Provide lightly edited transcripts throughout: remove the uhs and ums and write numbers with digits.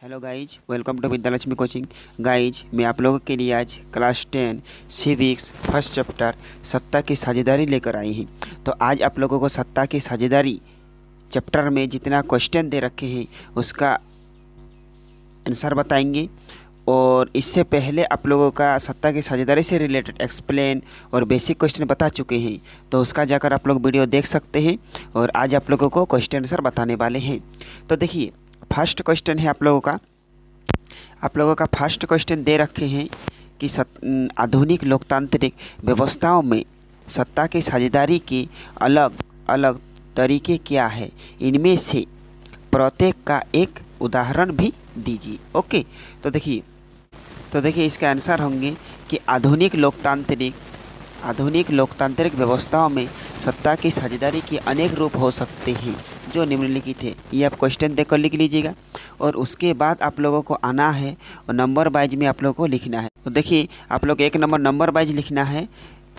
Hello guys, welcome to Vidyalakshmi coaching. Guys, मैं आप लोगों के लिए आज क्लास 10 सिविक्स फर्स्ट चैप्टर सत्ता की साझेदारी लेकर आई हूँ। तो आज आप लोगों को सत्ता की साझेदारी चैप्टर में जितना क्वेश्चन दे रखे हैं उसका आंसर बताएंगे। और इससे पहले आप लोगों का सत्ता की साझेदारी से रिलेटेड एक्सप्लेन और बेसिक क्वेश्चन बता चुके हैं, तो उसका जाकर आप लोग वीडियो देख सकते हैं। और आज आप लोगों को क्वेश्चन आंसर बताने वाले हैं। तो देखिए, फर्स्ट क्वेश्चन है आप लोगों का फर्स्ट क्वेश्चन दे रखे हैं कि आधुनिक लोकतांत्रिक व्यवस्थाओं में सत्ता की साझेदारी के अलग अलग तरीके क्या है, इनमें से प्रत्येक का एक उदाहरण भी दीजिए। ओके, तो देखिए इसका आंसर होंगे कि आधुनिक लोकतांत्रिक व्यवस्थाओं में सत्ता की साझेदारी के अनेक रूप हो सकते हैं जो निम्नलिखित है। ये आप क्वेश्चन देखकर लिख लीजिएगा और उसके बाद आप लोगों को आना है और नंबर वाइज में आप लोगों को लिखना है। तो देखिए, आप लोग एक नंबर वाइज लिखना है।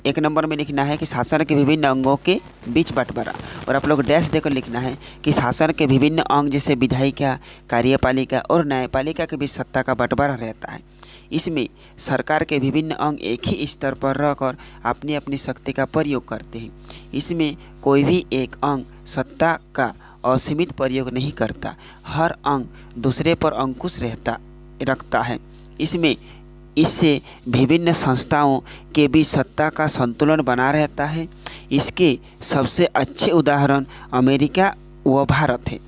एक नंबर में लिखना है कि शासन के विभिन्न अंगों के बीच बंटवारा, और आप लोग डैश देकर लिखना है कि शासन के विभिन्न अंग जैसे विधायिका, कार्यपालिका और न्यायपालिका के बीच सत्ता का बंटवारा रहता है। इसमें सरकार के विभिन्न अंग एक ही स्तर पर रहकर अपनी अपनी शक्ति का प्रयोग करते हैं। इसमें कोई भी एक अंग सत्ता का असीमित प्रयोग नहीं करता, हर अंग दूसरे पर अंकुश रखता है। इससे विभिन्न संस्थाओं के बीच सत्ता का संतुलन बना रहता है। इसके सबसे अच्छे उदाहरण अमेरिका व भारत है।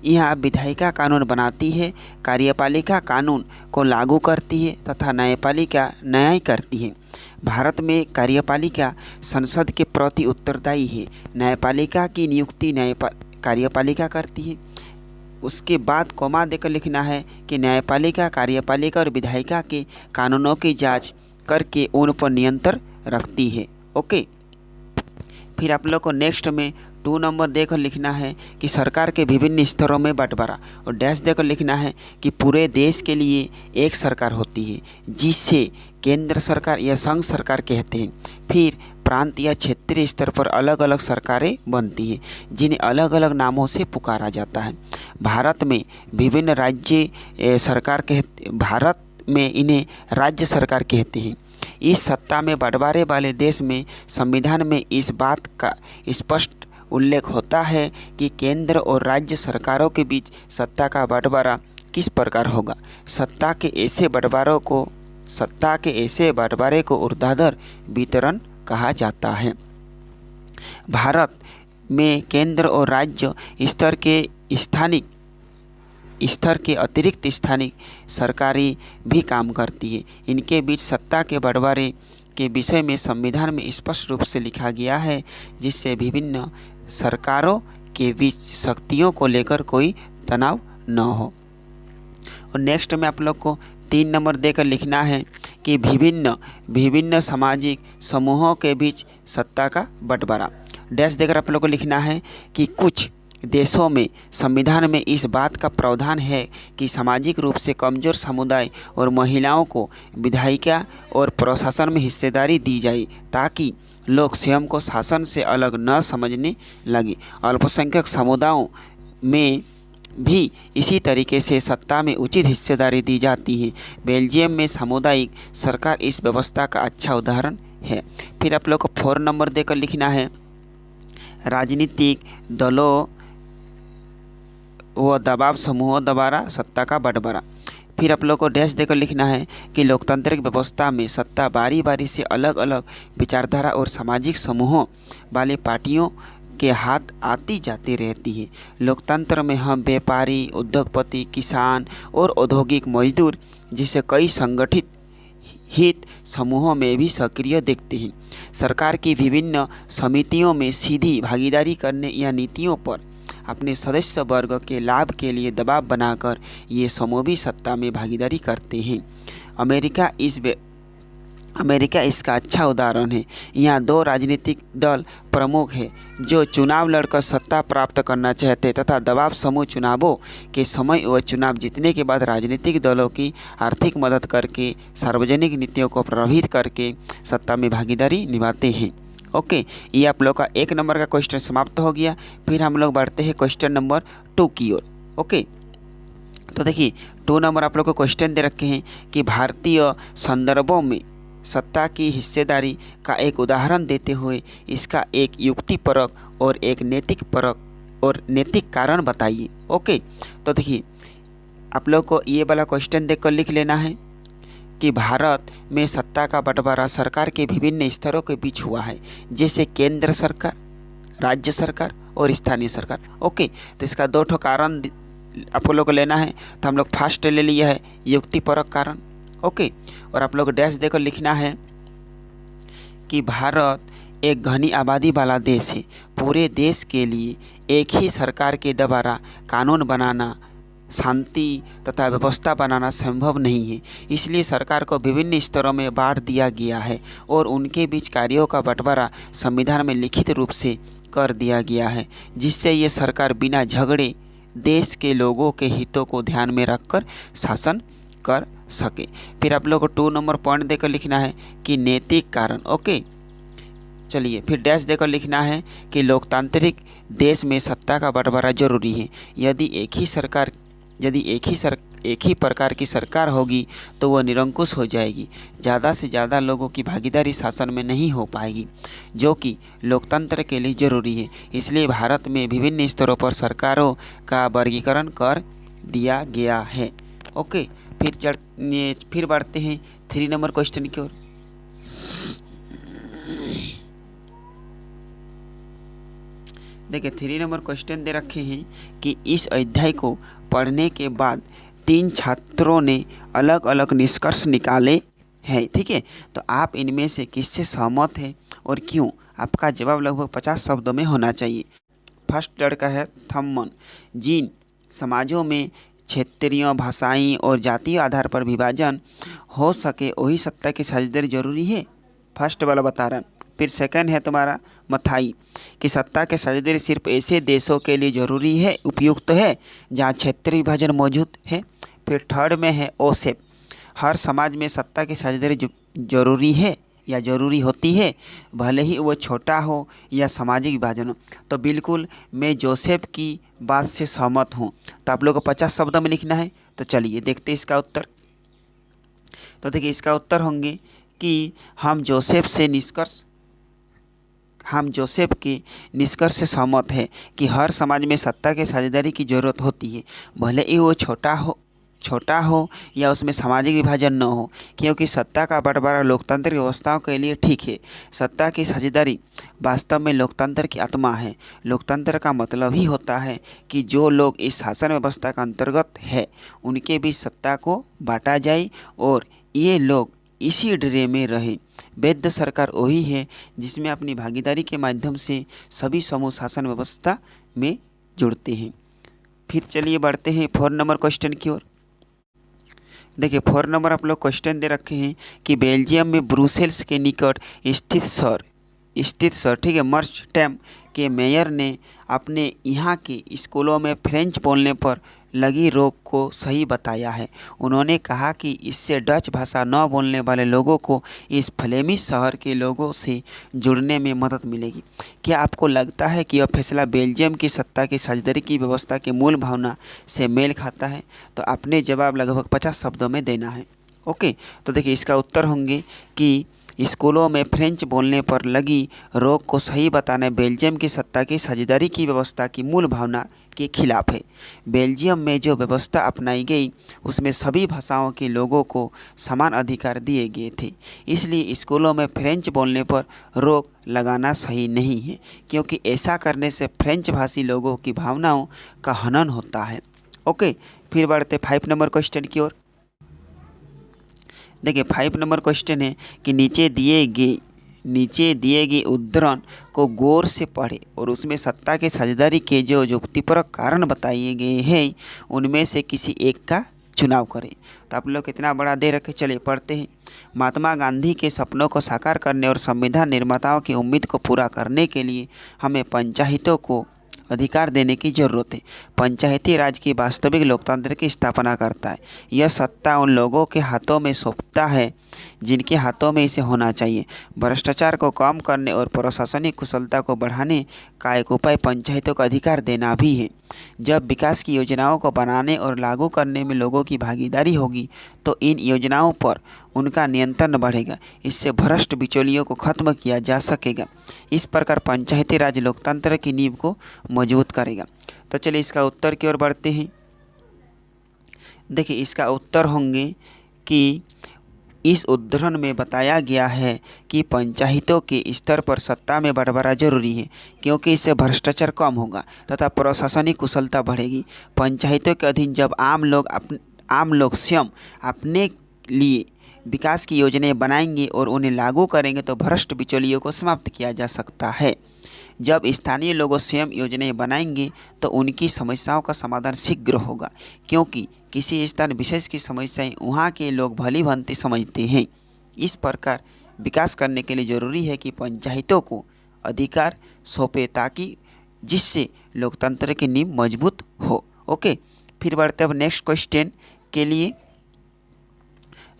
यहाँ विधायिका कानून बनाती है, कार्यपालिका कानून को लागू करती है तथा न्यायपालिका न्याय करती है। भारत में कार्यपालिका संसद के प्रति उत्तरदायी है, न्यायपालिका की नियुक्ति कार्यपालिका करती है। उसके बाद कॉमा देकर लिखना है कि न्यायपालिका, कार्यपालिका और विधायिका के कानूनों की जांच करके उन पर नियंत्रण रखती है। ओके, फिर आप लोग को नेक्स्ट में 2 नंबर देकर लिखना है कि सरकार के विभिन्न स्तरों में बंटवारा, और डैश देकर लिखना है कि पूरे देश के लिए एक सरकार होती है जिसे केंद्र सरकार या संघ सरकार कहते हैं। फिर प्रांत या क्षेत्रीय स्तर पर अलग अलग सरकारें बनती हैं जिन्हें अलग अलग नामों से पुकारा जाता है। भारत में विभिन्न भारत में इन्हें राज्य सरकार कहते हैं। इस सत्ता में बंटवारे वाले देश में संविधान में इस बात का स्पष्ट उल्लेख होता है कि केंद्र और राज्य सरकारों के बीच सत्ता का बंटवारा किस प्रकार होगा। सत्ता के ऐसे बंटवारे को ऊर्ध्वाधर वितरण कहा जाता है। भारत में केंद्र और राज्य स्तर के अतिरिक्त स्थानिक सरकारें भी काम करती है। इनके बीच सत्ता के बंटवारे के विषय में संविधान में स्पष्ट रूप से लिखा गया है, जिससे विभिन्न सरकारों के बीच शक्तियों को लेकर कोई तनाव न हो। और नेक्स्ट में आप लोग को 3 नंबर देकर लिखना है कि विभिन्न सामाजिक समूहों के बीच सत्ता का बंटवारा। डैश देकर आप लोग को लिखना है कि कुछ देशों में संविधान में इस बात का प्रावधान है कि सामाजिक रूप से कमजोर समुदाय और महिलाओं को विधायिका और प्रशासन में हिस्सेदारी दी जाए ताकि लोग स्वयं को शासन से अलग न समझने लगे। अल्पसंख्यक समुदायों में भी इसी तरीके से सत्ता में उचित हिस्सेदारी दी जाती है। बेल्जियम में सामुदायिक सरकार इस व्यवस्था का अच्छा उदाहरण है। फिर आप लोग को 4 नंबर देकर लिखना है राजनीतिक दलों व दबाव समूहों द्वारा सत्ता का बंटवारा। फिर आप लोग को डैश देकर लिखना है कि लोकतांत्रिक व्यवस्था में सत्ता बारी बारी से अलग अलग विचारधारा और सामाजिक समूहों वाले पार्टियों के हाथ आती जाती रहती है। लोकतंत्र में हम व्यापारी, उद्योगपति, किसान और औद्योगिक मजदूर जैसे कई संगठित हित समूहों में भी सक्रिय देखते हैं। सरकार की विभिन्न समितियों में सीधी भागीदारी करने या नीतियों पर अपने सदस्य वर्ग के लाभ के लिए दबाव बनाकर ये समूह भी सत्ता में भागीदारी करते हैं। अमेरिका इसका अच्छा उदाहरण है। यहाँ 2 राजनीतिक दल प्रमुख हैं जो चुनाव लड़कर सत्ता प्राप्त करना चाहते तथा दबाव समूह चुनावों के समय व चुनाव जीतने के बाद राजनीतिक दलों की आर्थिक मदद करके सार्वजनिक नीतियों को प्रभावित करके सत्ता में भागीदारी निभाते हैं। ओके, ये आप लोग का 1 नंबर का क्वेश्चन समाप्त हो गया। फिर हम लोग बढ़ते हैं क्वेश्चन नंबर 2 की ओर। ओके, तो देखिए 2 नंबर आप लोग को क्वेश्चन दे रखे हैं कि भारतीय संदर्भों में सत्ता की हिस्सेदारी का एक उदाहरण देते हुए इसका एक युक्तिपरक और एक नैतिक कारण बताइए। ओके, तो देखिए आप लोग को ये वाला क्वेश्चन देखकर लिख लेना है कि भारत में सत्ता का बंटवारा सरकार के विभिन्न स्तरों के बीच हुआ है, जैसे केंद्र सरकार, राज्य सरकार और स्थानीय सरकार। ओके, तो इसका 2 ठो कारण आप लोग को लेना है। तो हम लोग फर्स्ट ले लिया है युक्तिपरक कारण। ओके, और आप लोग डैश देकर लिखना है कि भारत एक घनी आबादी वाला देश है। पूरे देश के लिए एक ही सरकार के द्वारा कानून बनाना, शांति तथा व्यवस्था बनाना संभव नहीं है, इसलिए सरकार को विभिन्न स्तरों में बांट दिया गया है और उनके बीच कार्यों का बंटवारा संविधान में लिखित रूप से कर दिया गया है, जिससे ये सरकार बिना झगड़े देश के लोगों के हितों को ध्यान में रखकर शासन कर सके। फिर आप लोग को 2 नंबर पॉइंट देकर लिखना है कि नैतिक कारण। ओके, चलिए फिर डैश देकर लिखना है कि लोकतांत्रिक देश में सत्ता का बंटवारा जरूरी है। यदि एक ही प्रकार की सरकार होगी तो वह निरंकुश हो जाएगी, ज़्यादा से ज़्यादा लोगों की भागीदारी शासन में नहीं हो पाएगी, जो कि लोकतंत्र के लिए ज़रूरी है। इसलिए भारत में विभिन्न स्तरों पर सरकारों का वर्गीकरण कर दिया गया है। ओके, फिर बढ़ते हैं 3 नंबर क्वेश्चन की ओर। देखिए 3 नंबर क्वेश्चन दे रखे हैं कि इस अध्याय को पढ़ने के बाद 3 छात्रों ने अलग अलग निष्कर्ष निकाले हैं। ठीक है, तो आप इनमें से किससे सहमत हैं और क्यों? आपका जवाब लगभग 50 शब्दों में होना चाहिए। फर्स्ट लड़का है थम्मन। जिन समाजों में क्षेत्रीय, भाषाई और जातीय आधार पर विभाजन हो सके वही सत्ता की साझेदारी जरूरी है, फर्स्ट वाला बता रहा है। फिर सेकंड है तुम्हारा मथाई कि सत्ता के साझेदारी सिर्फ ऐसे देशों के लिए जरूरी है, उपयुक्त है जहाँ क्षेत्रीय विभाजन मौजूद है। फिर थर्ड में है ओसेप, हर समाज में सत्ता की साझेदारी जरूरी है या जरूरी होती है, भले ही वो छोटा हो या सामाजिक विभाजन हो। तो बिल्कुल मैं जोसेफ की बात से सहमत हूँ। तो आप लोग को 50 शब्दों में लिखना है। तो चलिए देखते हैं इसका उत्तर। तो देखिए इसका उत्तर होंगे कि हम जोसेफ के निष्कर्ष से सहमत है कि हर समाज में सत्ता के साझेदारी की जरूरत होती है, भले ही वो छोटा हो या उसमें सामाजिक विभाजन न हो, क्योंकि सत्ता का बंटवारा लोकतांत्रिक व्यवस्थाओं के लिए ठीक है। सत्ता की साझेदारी वास्तव में लोकतंत्र की आत्मा है। लोकतंत्र का मतलब ही होता है कि जो लोग इस शासन व्यवस्था का अंतर्गत है उनके बीच सत्ता को बांटा जाए और ये लोग इसी ड्रे में रहे। वैध सरकार वही है जिसमें अपनी भागीदारी के माध्यम से सभी समूह शासन व्यवस्था में जुड़ते हैं। फिर चलिए बढ़ते हैं 4 नंबर क्वेश्चन की ओर। देखिए 4 नंबर आप लोग क्वेश्चन दे रखे हैं कि बेल्जियम में ब्रुसेल्स के निकट स्थित शहर ठीक है मर्स्टैम के मेयर ने अपने यहाँ के स्कूलों में फ्रेंच बोलने पर लगी रोक को सही बताया है। उन्होंने कहा कि इससे डच भाषा न बोलने वाले लोगों को इस फ्लेमिश शहर के लोगों से जुड़ने में मदद मिलेगी। क्या आपको लगता है कि यह फैसला बेल्जियम की सत्ता की साझेदारी की व्यवस्था की मूल भावना से मेल खाता है? तो आपने जवाब लगभग 50 शब्दों में देना है। ओके, तो देखिए इसका उत्तर होंगे कि स्कूलों में फ्रेंच बोलने पर लगी रोक को सही बताना बेल्जियम की सत्ता की साझेदारी की व्यवस्था की मूल भावना के खिलाफ है। बेल्जियम में जो व्यवस्था अपनाई गई उसमें सभी भाषाओं के लोगों को समान अधिकार दिए गए थे, इसलिए स्कूलों में फ्रेंच बोलने पर रोक लगाना सही नहीं है, क्योंकि ऐसा करने से फ्रेंच भाषी लोगों की भावनाओं का हनन होता है। ओके, फिर बढ़ते 5 नंबर क्वेश्चन की ओर। देखिए 5 नंबर क्वेश्चन है कि नीचे दिए गए उद्धरण को गौर से पढ़े और उसमें सत्ता के साझेदारी के जो युक्तिपरक कारण बताए गए हैं उनमें से किसी एक का चुनाव करें। तो आप लोग कितना बड़ा दे रखे, चलिए पढ़ते हैं। महात्मा गांधी के सपनों को साकार करने और संविधान निर्माताओं की उम्मीद को पूरा करने के लिए हमें पंचायतों को अधिकार देने की जरूरत है। पंचायती राज की वास्तविक लोकतंत्र की स्थापना करता है। यह सत्ता उन लोगों के हाथों में सौंपता है जिनके हाथों में इसे होना चाहिए। भ्रष्टाचार को कम करने और प्रशासनिक कुशलता को बढ़ाने का एक उपाय पंचायतों को अधिकार देना भी है। जब विकास की योजनाओं को बनाने और लागू करने में लोगों की भागीदारी होगी तो इन योजनाओं पर उनका नियंत्रण बढ़ेगा। इससे भ्रष्ट बिचौलियों को खत्म किया जा सकेगा। इस प्रकार पंचायती राज लोकतंत्र की नींव को मजबूत करेगा। तो चलिए इसका उत्तर की ओर बढ़ते हैं। देखिए इसका उत्तर होंगे कि इस उद्धरण में बताया गया है कि पंचायतों के स्तर पर सत्ता में बंटवारा जरूरी है, क्योंकि इससे भ्रष्टाचार कम होगा तथा प्रशासनिक कुशलता बढ़ेगी। पंचायतों के अधीन जब आम लोग स्वयं अपने लिए विकास की योजनाएं बनाएंगे और उन्हें लागू करेंगे तो भ्रष्ट बिचौलियों को समाप्त किया जा सकता है। जब स्थानीय लोग स्वयं योजनाएं बनाएंगे तो उनकी समस्याओं का समाधान शीघ्र होगा, क्योंकि किसी स्थान विशेष की समस्याएं वहां के लोग भली भांति समझते हैं। इस प्रकार विकास करने के लिए ज़रूरी है कि पंचायतों को अधिकार सौंपे ताकि जिससे लोकतंत्र की नींव मजबूत हो। ओके, फिर बढ़ते अब नेक्स्ट क्वेश्चन के लिए।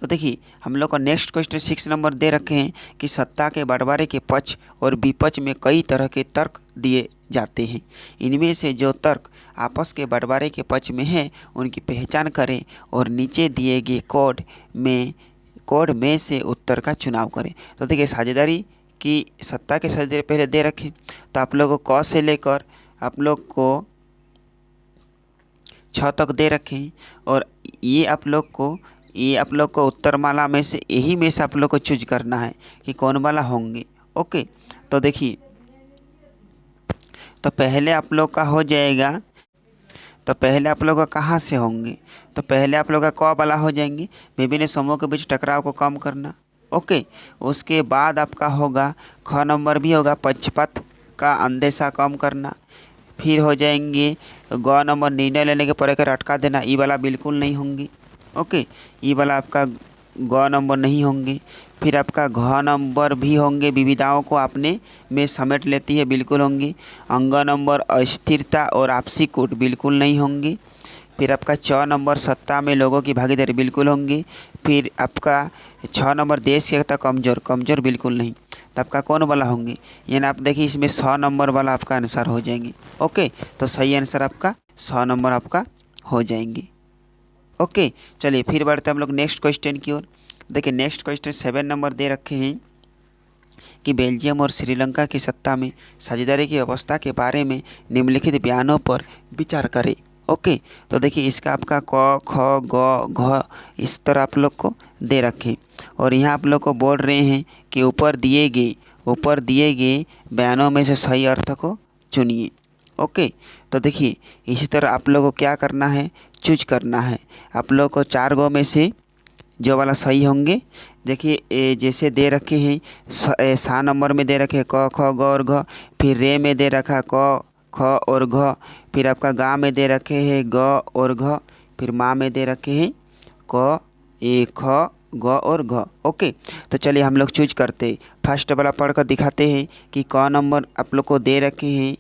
तो देखिए हम लोग का नेक्स्ट क्वेश्चन 6 नंबर दे रखे हैं कि सत्ता के बंटवारे के पक्ष और विपक्ष में कई तरह के तर्क दिए जाते हैं। इनमें से जो तर्क आपस के बंटवारे के पक्ष में है उनकी पहचान करें और नीचे दिए गए कोड में से उत्तर का चुनाव करें। तो देखिए साझेदारी की सत्ता के साझेदारी पहले दे रखें, तो आप लोगों को क से लेकर आप लोग को 6 तक दे रखें और ये आप लोग को उत्तरमाला में से यही में से आप लोग को चूज करना है कि कौन वाला होंगे। ओके, तो देखिए तो पहले आप लोग का हो जाएगा, तो पहले आप लोग का कहाँ से होंगे, तो पहले आप लोग का क वाला हो जाएंगे, विभिन्न समूहों के बीच टकराव को कम करना। ओके, उसके बाद आपका होगा ख नंबर भी होगा पक्षपात का अंदेशा कम करना। फिर हो जाएंगे ग नंबर निर्णय लेने के प्रक्रिया को अटका देना, ई वाला बिल्कुल नहीं होंगे। ओके, ये वाला आपका ग नंबर नहीं होंगे। फिर आपका घ नंबर भी होंगे, विविधताओं को अपने में समेट लेती है, बिल्कुल होंगे। अंग नंबर अस्थिरता और आपसी कूट बिल्कुल नहीं होंगे। फिर आपका 6 नंबर सत्ता में लोगों की भागीदारी बिल्कुल होंगे। फिर आपका 6 नंबर देश की एकता कमजोर बिल्कुल नहीं। तो आपका कौन वाला होंगे, यानी आप देखिए इसमें 100 नंबर वाला आपका आंसर हो जाएंगे। ओके, तो सही आंसर आपका 100 नंबर आपका हो जाएंगे। ओके, चलिए फिर बढ़ते हैं हम लोग नेक्स्ट क्वेश्चन की ओर। देखिए नेक्स्ट क्वेश्चन 7 नंबर दे रखे हैं कि बेल्जियम और श्रीलंका की सत्ता में साझेदारी की व्यवस्था के बारे में निम्नलिखित बयानों पर विचार करें। ओके, तो देखिए इसका आपका क ख ग घ इस तरह आप लोग को दे रखे और यहाँ आप लोग को बोल रहे हैं कि ऊपर दिए गए बयानों में से सही अर्थ को चुनिए। ओके, तो देखिए इसी तरह आप लोग को क्या करना है, चूज करना है। आप लोग को 4 गो में से जो वाला सही होंगे, देखिए जैसे दे रखे हैं सा नंबर में दे रखे क ख ग और घ, फिर रे में दे रखा क ख और घ, फिर आपका गा में दे रखे हैं ग और घ, फिर माँ में दे रखे हैं क ए ख ग और घ। ओके, तो चलिए हम लोग चूज करते। फर्स्ट वाला पढ़कर दिखाते हैं कि क नंबर आप लोग को दे रखे हैं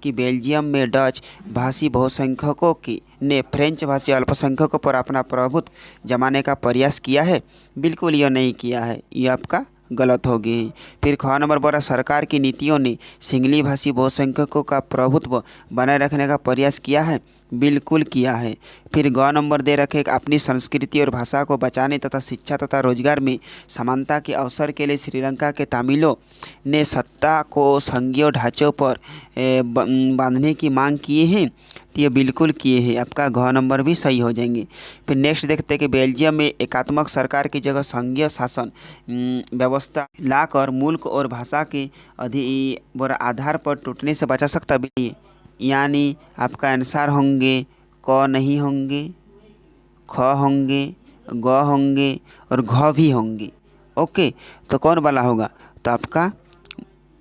कि बेल्जियम में डच भाषी बहुसंख्यकों की ने फ्रेंच भाषी अल्पसंख्यकों पर अपना प्रभुत्व जमाने का प्रयास किया है। बिल्कुल यह नहीं किया है, ये आपका गलत हो गई। फिर ख नंबर बोला सरकार की नीतियों ने सिंगली भाषी बहुसंख्यकों का प्रभुत्व बनाए रखने का प्रयास किया है। बिल्कुल किया है। फिर ग नंबर दे रखे अपनी संस्कृति और भाषा को बचाने तथा शिक्षा तथा रोजगार में समानता के अवसर के लिए श्रीलंका के तमिलों ने सत्ता को संघीय ढांचों पर बांधने की मांग किए हैं, तो ये बिल्कुल किए हैं। आपका घ नंबर भी सही हो जाएंगे। फिर नेक्स्ट देखते हैं कि बेल्जियम में एकात्मक सरकार की जगह संघीय शासन व्यवस्था लाकर मुल्क और भाषा के आधार पर टूटने से बचा सकता है, यानी आपका आंसर होंगे क नहीं होंगे, ख होंगे, ग होंगे और घ भी होंगे। ओके, तो कौन वाला होगा, तो आपका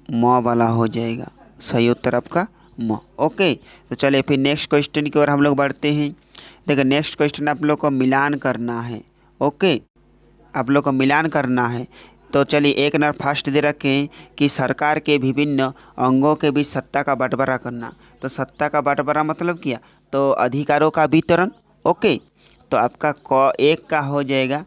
म वाला हो जाएगा। सही उत्तर आपका म। ओके, तो चलिए फिर नेक्स्ट क्वेश्चन की ओर हम लोग बढ़ते हैं। देखिए नेक्स्ट क्वेश्चन आप लोग को मिलान करना है। ओके, आप लोग को मिलान करना है। तो चलिए एक नंबर फर्स्ट दे रखें कि सरकार के विभिन्न अंगों के बीच सत्ता का बंटवारा करना। तो सत्ता का बंटवारा मतलब क्या, तो अधिकारों का वितरण। ओके, तो आपका क एक का हो जाएगा,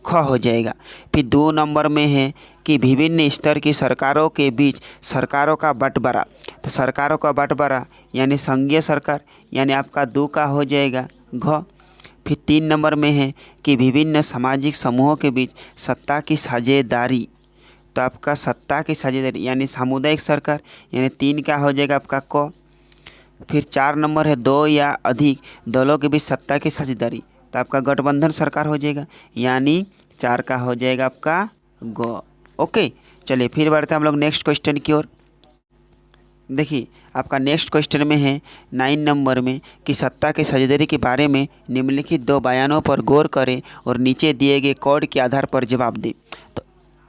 ख हो जाएगा। फिर 2 नंबर में है कि विभिन्न स्तर की सरकारों के बीच सरकारों का बंटवारा। तो सरकारों का बंटवारा यानी संघीय सरकार, यानी आपका 2 का हो जाएगा घ। फिर 3 नंबर में है कि विभिन्न सामाजिक समूहों के बीच सत्ता की साझेदारी, तो आपका सत्ता की साझेदारी यानी सामुदायिक सरकार, यानी 3 का हो जाएगा आपका क। फिर 4 नंबर है 2 या अधिक दलों के बीच सत्ता की साझेदारी, तो आपका गठबंधन सरकार हो जाएगा, यानी 4 का हो जाएगा आपका ग। ओके, चलिए फिर बढ़ते हैं हम लोग नेक्स्ट क्वेश्चन की ओर। देखिए आपका नेक्स्ट क्वेश्चन में है 9 नंबर में कि सत्ता के साझेदारी के बारे में निम्नलिखित 2 बयानों पर गौर करें और नीचे दिए गए कोड के आधार पर जवाब दें। तो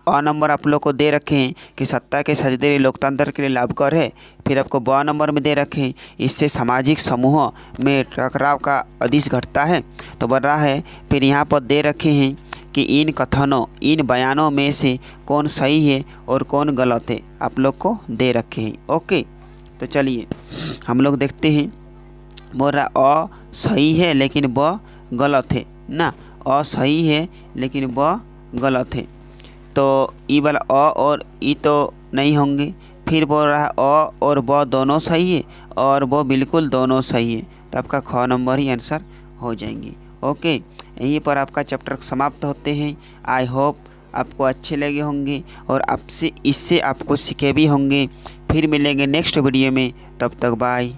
अ नंबर आप लोग को दे रखे हैं कि सत्ता के साझेदारी लोकतंत्र के लिए लाभकर है। फिर आपको ब नंबर में दे रखे हैं इससे सामाजिक समूहों में टकराव का अधिश घटता है, तो बढ़ रहा है। फिर यहाँ पर दे रखे हैं कि इन बयानों में से कौन सही है और कौन गलत है, आप लोग को दे रखे हैं। ओके, तो चलिए हम लोग देखते हैं। बोल रहा अ सही है लेकिन ब गलत है ना, अ सही है लेकिन ब गलत है, तो ई वाला अ और ई तो नहीं होंगे। फिर बोल रहा है अ और ब दोनों सही है और वो बिल्कुल दोनों सही है, तो आपका ख नंबर ही आंसर हो जाएंगे। ओके, यहीं पर आपका चैप्टर समाप्त होते हैं। आई होप आपको अच्छे लगे होंगे और आपसे इससे आपको सीखे भी होंगे। फिर मिलेंगे नेक्स्ट वीडियो में, तब तक बाय।